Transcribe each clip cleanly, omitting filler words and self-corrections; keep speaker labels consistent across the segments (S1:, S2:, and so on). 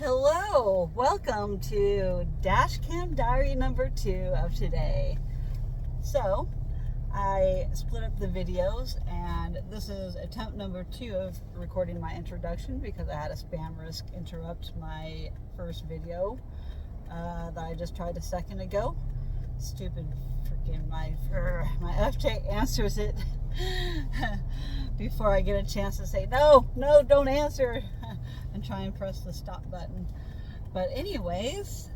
S1: Hello, welcome to Dashcam diary number 2 of today. So, I split up the videos and this is attempt number 2 of recording my introduction because I had a spam risk interrupt my first video that I just tried a second ago. Stupid freaking my update answers it before I get a chance to say no, don't answer and try and press the stop button. But anyways,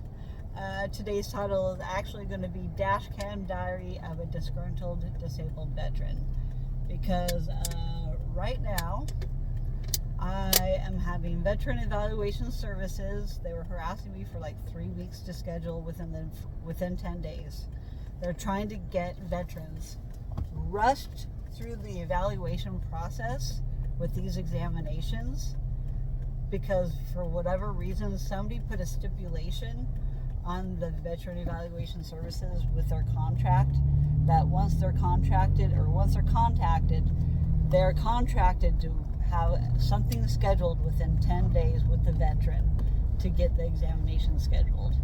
S1: today's title is actually going to be Dashcam Diary of a Disgruntled Disabled Veteran, because right now I am having veteran evaluation services. They were harassing me for like 3 weeks to schedule within 10 days. They're trying to get veterans rushed through the evaluation process with these examinations because for whatever reason somebody put a stipulation on the veteran evaluation services with their contract that once they're contracted or once they're contacted, they're contracted to have something scheduled within 10 days with the veteran to get the examination scheduled.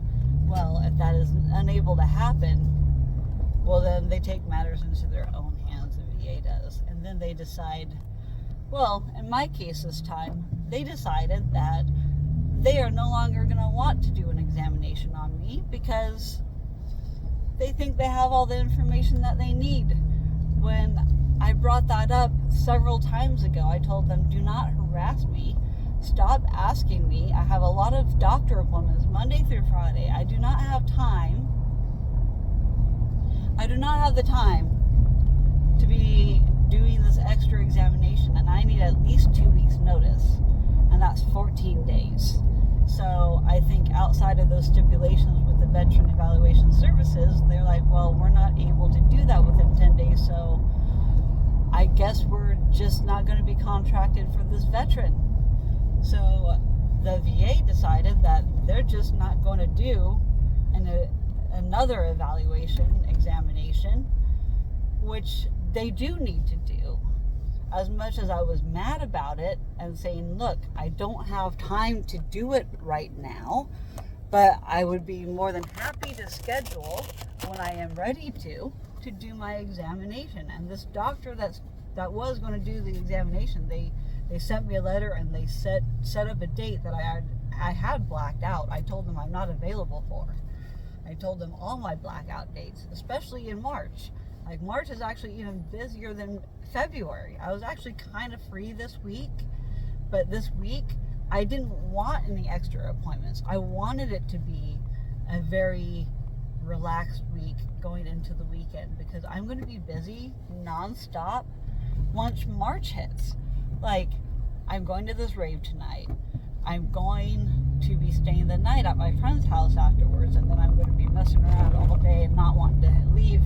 S1: Well, if that is unable to happen, well, then they take matters into their own hands, the VA does. And then they decide, well, in my case this time, they decided that they are no longer going to want to do an examination on me because they think they have all the information that they need. When I brought that up several times ago, I told them, do not harass me. Stop asking me. I have a lot of doctor appointments Monday through Friday. I do not have time. I do not have the time to be doing this extra examination, and I need at least 2 weeks notice, and that's 14 days. So I think outside of those stipulations with the veteran evaluation services, they're like, well, we're not able to do that within 10 days, so I guess we're just not going to be contracted for this veteran. So the VA decided that they're just not going to do another examination, which they do need to do. As much as I was mad about it and saying, look, I don't have time to do it right now, but I would be more than happy to schedule when I am ready to do my examination. And this doctor that was going to do the examination, they sent me a letter and they set up a date that I had blacked out. I told them I'm not available for. I told them all my blackout dates, especially in March. Like, March is actually even busier than February. I was actually kind of free this week, but this week I didn't want any extra appointments. I wanted it to be a very relaxed week going into the weekend because I'm going to be busy nonstop once March hits. Like, I'm going to this rave tonight. I'm going to be staying the night at my friend's house afterwards, and then I'm going to be messing around all day and not wanting to leave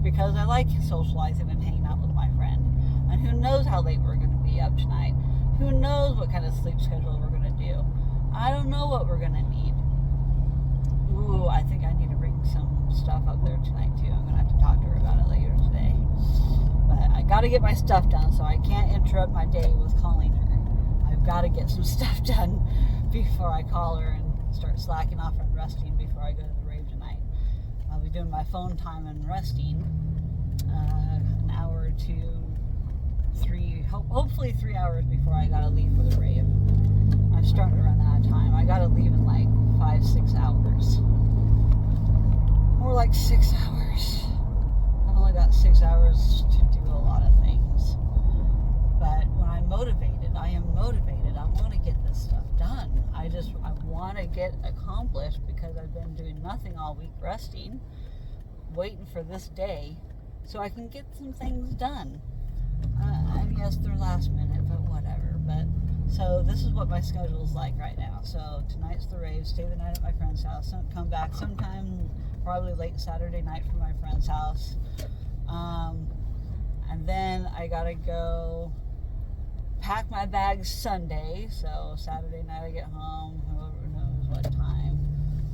S1: because I like socializing and hanging out with my friend. And who knows how late we're going to be up tonight. Who knows what kind of sleep schedule we're going to do. I don't know what we're going to need. Ooh, I think I need to bring some stuff up there tonight too. I'm going to have to talk to her about it later today. But I got to get my stuff done, so I can't interrupt my day with calling her. I've got to get some stuff done before I call her and start slacking off and resting before I go to the rave tonight. I'll be doing my phone time and resting an hour to 3, hopefully 3 hours before I gotta leave for the rave. I'm starting to run out of time. I gotta leave in like 5-6 hours. More like 6 hours. I've only got 6 hours to do a lot of things. But when I'm motivated, I am motivated. I want to get this stuff done. I want to get accomplished because I've been doing nothing all week resting, waiting for this day so I can get some things done. And yes, they're last minute, but whatever. But so this is what my schedule is like right now. So tonight's the rave, stay the night at my friend's house, come back sometime probably late Saturday night from my friend's house. And then I gotta go pack my bags Sunday, so Saturday night I get home, whoever knows what time,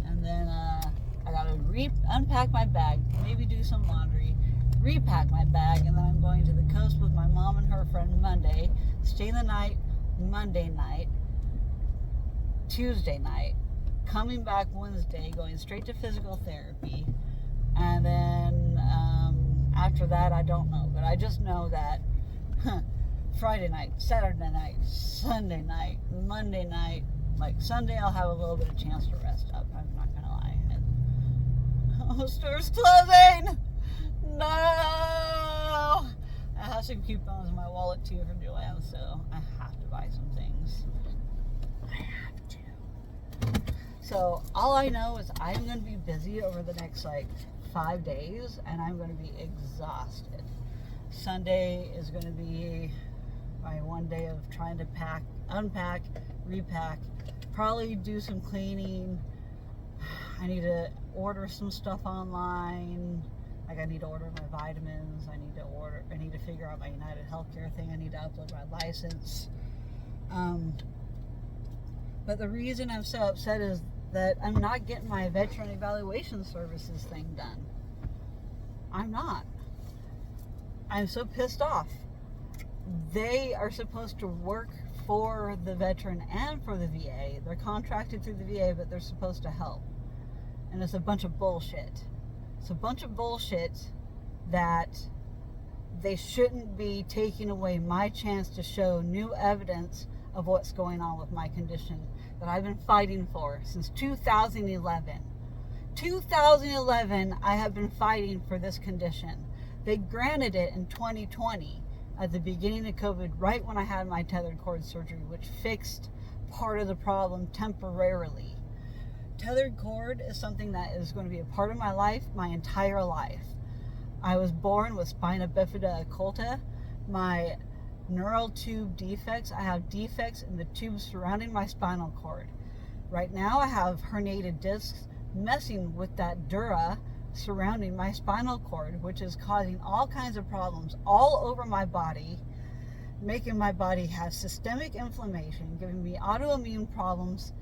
S1: and then I gotta unpack my bag, maybe do some laundry, repack my bag, and then I'm going to the coast with my mom and her friend Monday, stay the night Monday night, Tuesday night, coming back Wednesday, going straight to physical therapy, and then after that, I don't know, but I just know that Friday night, Saturday night, Sunday night, Monday night, like Sunday, I'll have a little bit of chance to rest up. I'm not gonna lie. Oh, store's closing! No! I have some coupons in my wallet too for Joanne, so I have to buy some things. I have to. So all I know is I'm going to be busy over the next like 5 days, and I'm going to be exhausted. Sunday is going to be my one day of trying to pack, unpack, repack, probably do some cleaning. I need to order some stuff online. Like I need to order my vitamins. I need to figure out my United Healthcare thing. I need to upload my license. But the reason I'm so upset is that I'm not getting my veteran evaluation services thing done. I'm not. I'm so pissed off. They are supposed to work for the veteran and for the VA. They're contracted through the VA, but they're supposed to help. And it's a bunch of bullshit. It's a bunch of bullshit that they shouldn't be taking away my chance to show new evidence of what's going on with my condition that I've been fighting for since 2011. 2011, I have been fighting for this condition. They granted it in 2020 at the beginning of COVID, right when I had my tethered cord surgery, which fixed part of the problem temporarily. Tethered cord is something that is going to be a part of my life, my entire life. I was born with spina bifida occulta. My neural tube defects, I have defects in the tubes surrounding my spinal cord. Right now I have herniated discs messing with that dura surrounding my spinal cord, which is causing all kinds of problems all over my body, making my body have systemic inflammation, giving me autoimmune problems,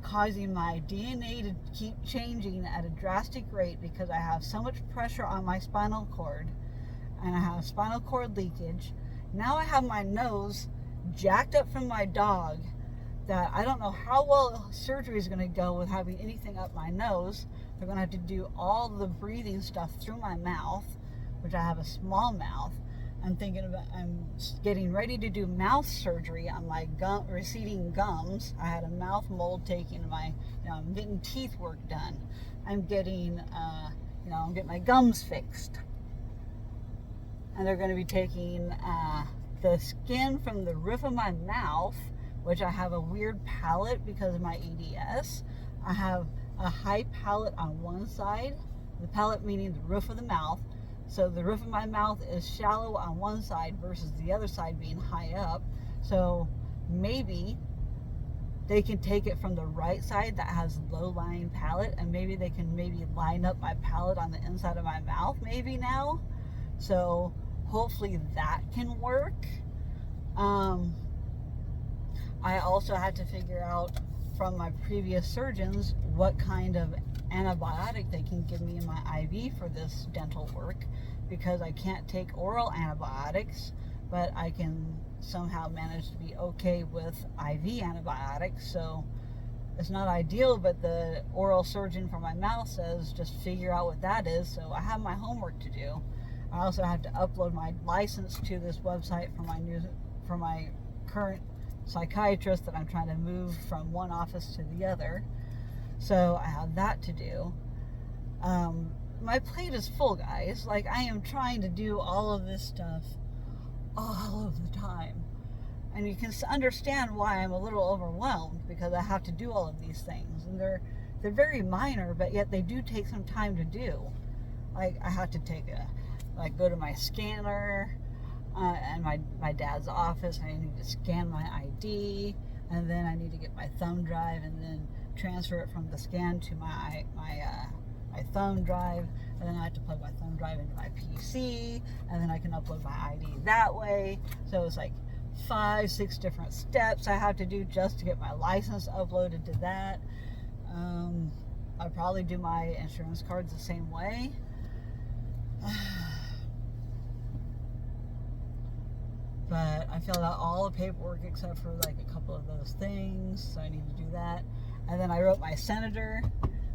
S1: causing my DNA to keep changing at a drastic rate because I have so much pressure on my spinal cord, and I have spinal cord leakage. Now I have my nose jacked up from my dog that I don't know how well surgery is going to go with having anything up my nose. They're going to have to do all the breathing stuff through my mouth, which I have a small mouth. I'm getting ready to do mouth surgery on my receding gums. I had a mouth mold taken. I'm getting teeth work done. I'm getting my gums fixed. And they're going to be taking the skin from the roof of my mouth, which I have a weird palate because of my EDS. I have a high palate on one side, the palate meaning the roof of the mouth. So the roof of my mouth is shallow on one side versus the other side being high up. So maybe they can take it from the right side that has low-lying palate, and maybe they can line up my palate on the inside of my mouth maybe now. So hopefully that can work. I also had to figure out from my previous surgeons what kind of antibiotic they can give me in my IV for this dental work, because I can't take oral antibiotics, but I can somehow manage to be okay with IV antibiotics. So it's not ideal, but the oral surgeon for my mouth says just figure out what that is. So I have my homework to do. I also have to upload my license to this website for my current psychiatrist that I'm trying to move from one office to the other. So I have that to do. My plate is full, guys. Like, I am trying to do all of this stuff all of the time. And you can understand why I'm a little overwhelmed, because I have to do all of these things. And they're very minor, but yet they do take some time to do. Like, I have to go to my scanner and my dad's office. I need to scan my ID, and then I need to get my thumb drive and then transfer it from the scan to my thumb drive, and then I have to plug my thumb drive into my PC, and then I can upload my ID that way. So it's like 5-6 different steps I have to do just to get my license uploaded to that. I'll probably do my insurance cards the same way. But I filled out all the paperwork except for like a couple of those things, so I need to do that. And then I wrote my senator.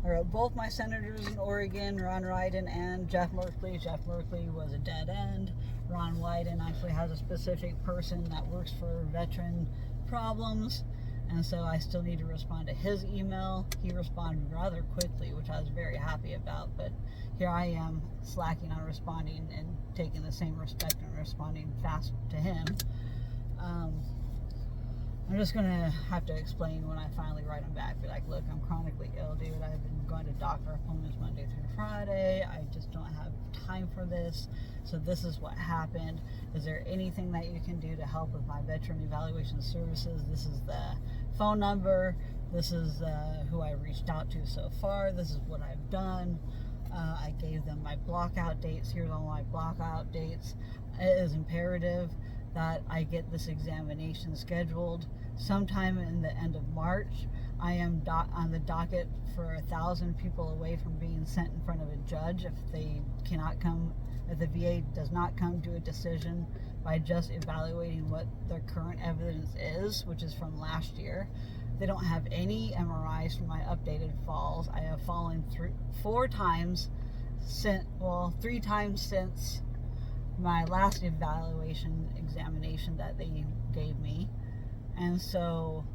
S1: I wrote both my senators in Oregon, Ron Wyden and Jeff Merkley. Jeff Merkley was a dead end. Ron Wyden actually has a specific person that works for veteran problems. And so I still need to respond to his email. He responded rather quickly, which I was very happy about. But here I am slacking on responding and taking the same respect and responding fast to him. I'm just going to have to explain when I finally write him back. Be like, look, I'm chronically ill, dude. I've been going to doctor appointments Monday through Friday. I just don't have time for this. So this is what happened. Is there anything that you can do to help with my veteran evaluation services? This is the phone number. This is who I reached out to so far. This is what I've done. I gave them my blockout dates. Here's all my blockout dates. It is imperative that I get this examination scheduled sometime in the end of March. I am on the docket for 1,000 people away from being sent in front of a judge if they cannot come, if the VA does not come to a decision by just evaluating what their current evidence is, which is from last year. They don't have any MRIs from my updated falls. I have fallen 3 times since my last examination that they gave me. And so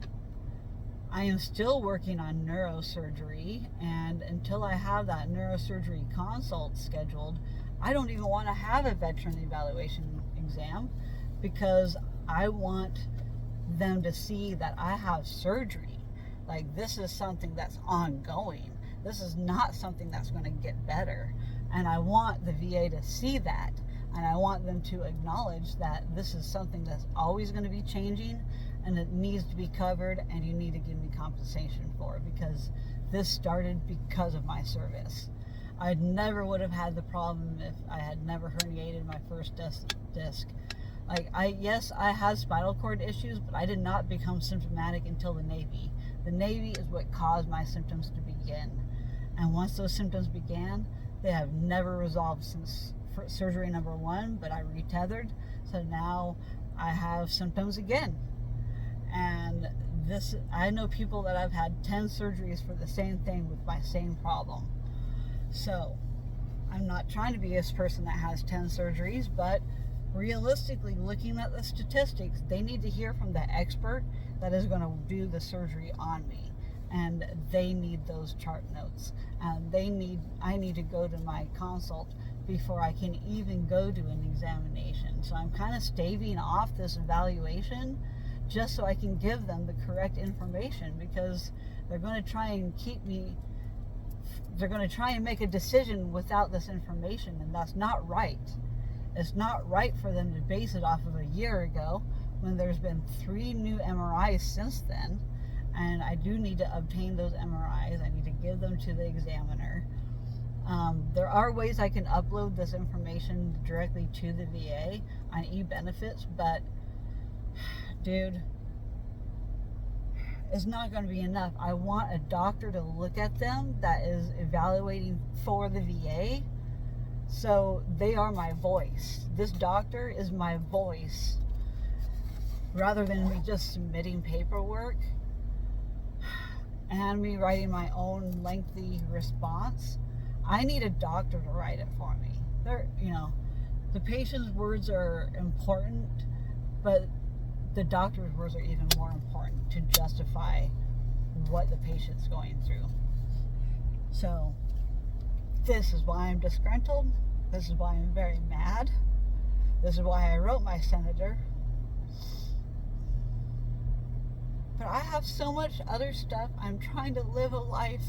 S1: I am still working on neurosurgery, and until I have that neurosurgery consult scheduled, I don't even want to have a veteran evaluation exam, because I want them to see that I have surgery. Like, this is something that's ongoing. This is not something that's going to get better. And I want the VA to see that. And I want them to acknowledge that this is something that's always going to be changing, and it needs to be covered, and you need to give me compensation for it, because this started because of my service. I never would have had the problem if I had never herniated my first disc. Like, yes, I had spinal cord issues, but I did not become symptomatic until the Navy. The Navy is what caused my symptoms to begin. And once those symptoms began, they have never resolved since surgery number 1, but I retethered. So now I have symptoms again. And this, I know people that have had 10 surgeries for the same thing with my same problem. So I'm not trying to be this person that has 10 surgeries, but realistically, looking at the statistics, they need to hear from the expert that is going to do the surgery on me, and they need those chart notes, and I need to go to my consult before I can even go to an examination. So I'm kind of staving off this evaluation just so I can give them the correct information, because they're going to try and they're going to try and make a decision without this information, and that's not right. It's not right for them to base it off of a year ago when there's been 3 new MRIs since then. And I do need to obtain those MRIs. I need to give them to the examiner. There are ways I can upload this information directly to the VA on e-benefits, but dude, it's not going to be enough. I want a doctor to look at them that is evaluating for the VA. So they are my voice. This doctor is my voice, rather than me just submitting paperwork and me writing my own lengthy response. I need a doctor to write it for me. The patient's words are important, but the doctor's words are even more important to justify what the patient's going through. So this is why I'm disgruntled. This is why I'm very mad. This is why I wrote my senator. But I have so much other stuff. I'm trying to live a life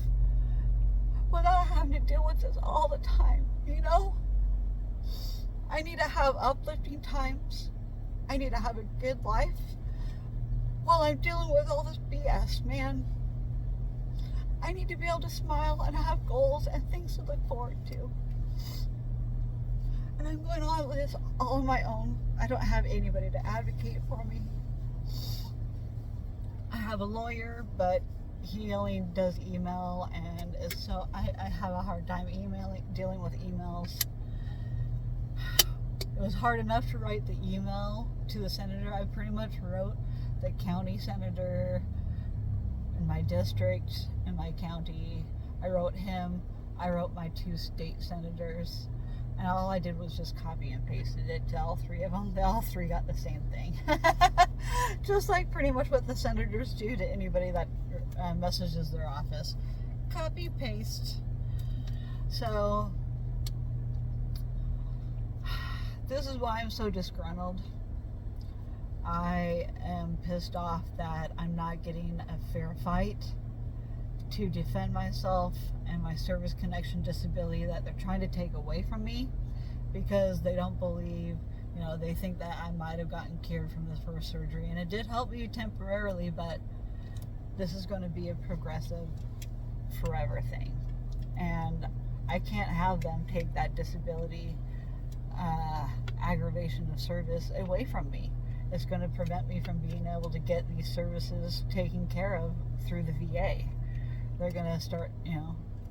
S1: without having to deal with this all the time, I need to have uplifting times. I need to have a good life while I'm dealing with all this BS, man. I need to be able to smile and have goals and things to look forward to. And I'm going on with this all on my own. I don't have anybody to advocate for me. I have a lawyer, but he only does email, and so I have a hard time dealing with emails. It was hard enough to write the email to the senator. I pretty much wrote the county senator in my district, in my county. I wrote him. I wrote my 2 state senators. And all I did was just copy and pasted it to all 3 of them. They all 3 got the same thing. Just like pretty much what the senators do to anybody that messages their office. Copy, paste. So, this is why I'm so disgruntled. I am pissed off that I'm not getting a fair fight to defend myself and my service connection disability that they're trying to take away from me because they don't believe, they think that I might have gotten cured from this first surgery. And it did help me temporarily, but this is going to be a progressive forever thing. And I can't have them take that disability aggravation of service away from me. It's going to prevent me from being able to get these services taken care of through the VA. They're going to start,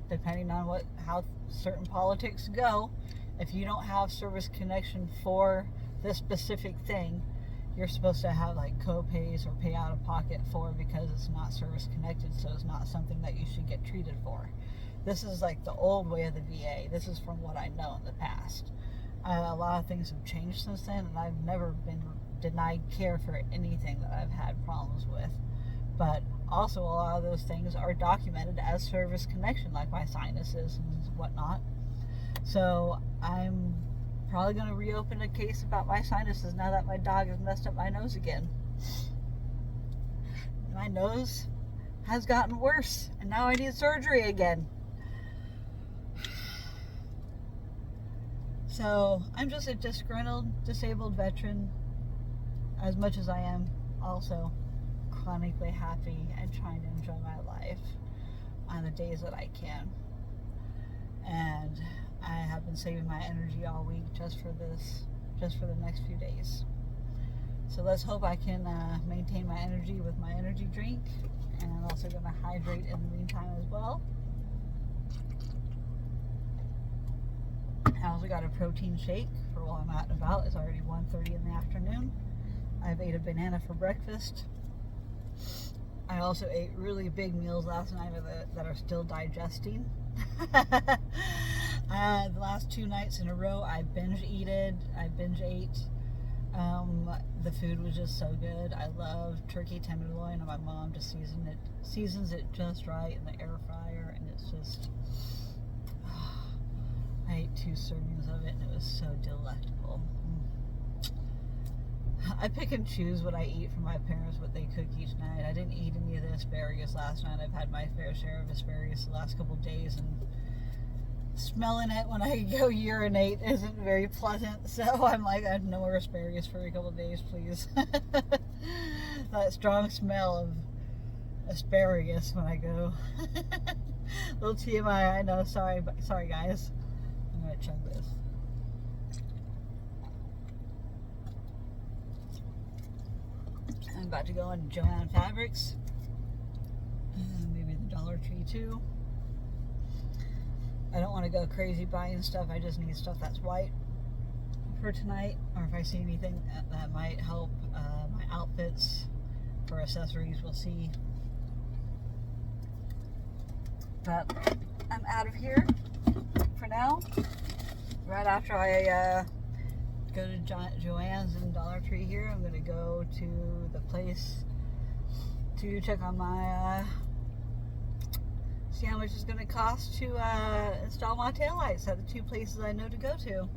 S1: depending on how certain politics go, if you don't have service connection for this specific thing, you're supposed to have like co-pays or pay out of pocket for because it's not service connected, so it's not something that you should get treated for. This is like the old way of the VA. This is from what I know in the past. A lot of things have changed since then, and I've never been denied care for anything that I've had problems with. But also a lot of those things are documented as service connection, like my sinuses and whatnot. So I'm probably going to reopen a case about my sinuses now that my dog has messed up my nose again. My nose has gotten worse, and now I need surgery again. So I'm just a disgruntled, disabled veteran, as much as I am also chronically happy and trying to enjoy my life on the days that I can. And I have been saving my energy all week just for the next few days. So let's hope I can maintain my energy with my energy drink, and I'm also going to hydrate in the meantime as well. I also got a protein shake for while I'm out and about. It's already 1:30 in the afternoon. I've ate a banana for breakfast. I also ate really big meals last night that are still digesting. The last 2 nights in a row, I binge ate. The food was just so good. I love turkey tenderloin, and my mom just seasons it just right in the air fryer, and it's just, I ate 2 servings of it, and it was so delectable. I pick and choose what I eat from my parents, what they cook each night. I didn't eat any of the asparagus last night. I've had my fair share of asparagus the last couple of days, and smelling it when I go urinate isn't very pleasant. So I'm like, I have no more asparagus for a couple of days, please. That strong smell of asparagus when I go. Little TMI, I know. Sorry guys. I'm gonna chug this. I'm about to go into Joann Fabrics, maybe the Dollar Tree too. I don't want to go crazy buying stuff. I just need stuff that's white for tonight, or if I see anything that might help my outfits for accessories, we'll see. But I'm out of here for now. Right after I go to Joann's and Dollar Tree here, I'm going to go to the place to check on my, see how much it's going to cost to install my taillights at the 2 places I know to go to.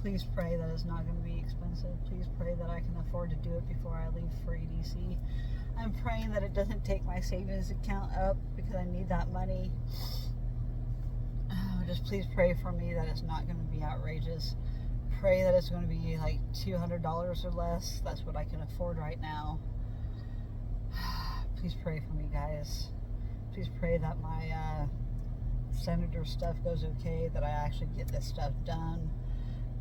S1: Please pray that it's not going to be expensive. Please pray that I can afford to do it before I leave for EDC. I'm praying that it doesn't take my savings account up because I need that money. Just please pray for me that it's not going to be outrageous. Pray that it's going to be like $200 or less. That's what I can afford right now. Please pray for me, guys. Please pray that my senator stuff goes okay, that I actually get this stuff done.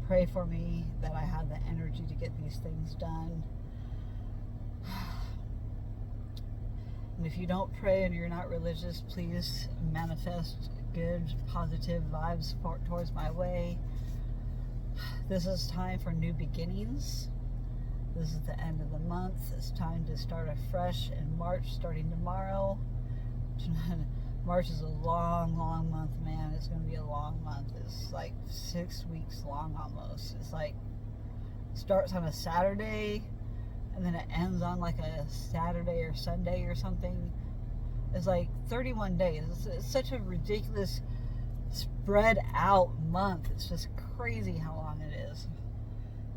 S1: Pray for me that I have the energy to get these things done. And if you don't pray and you're not religious, please manifest good, positive vibes towards my way. This is time for new beginnings. This is the end of the month. It's time to start afresh in March, starting tomorrow. March is a long, long month, man. It's going to be a long month. It's like 6 weeks long almost. It's like starts on a Saturday and then it ends on like a Saturday or Sunday or something. It's like 31 days. It's such a ridiculous spread out month. It's just crazy how long it is.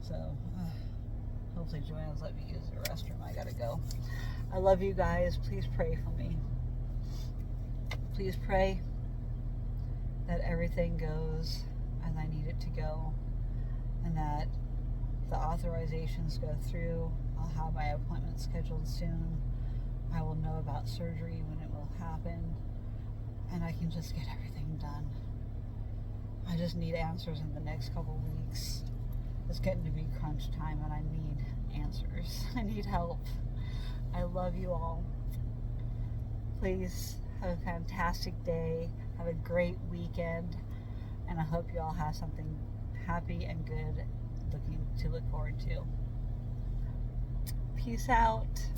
S1: So hopefully Joanne's let me use the restroom. I gotta go. I love you guys. Please pray for me. Please pray that everything goes as I need it to go, and that the authorizations go through. I'll have my appointment scheduled soon. I will know about surgery when it will happen, and I can just get everything done. I just need answers in the next couple weeks. It's getting to be crunch time, and I need answers. I need help. I love you all. Please have a fantastic day. Have a great weekend, and I hope you all have something happy and good to look forward to. Peace out.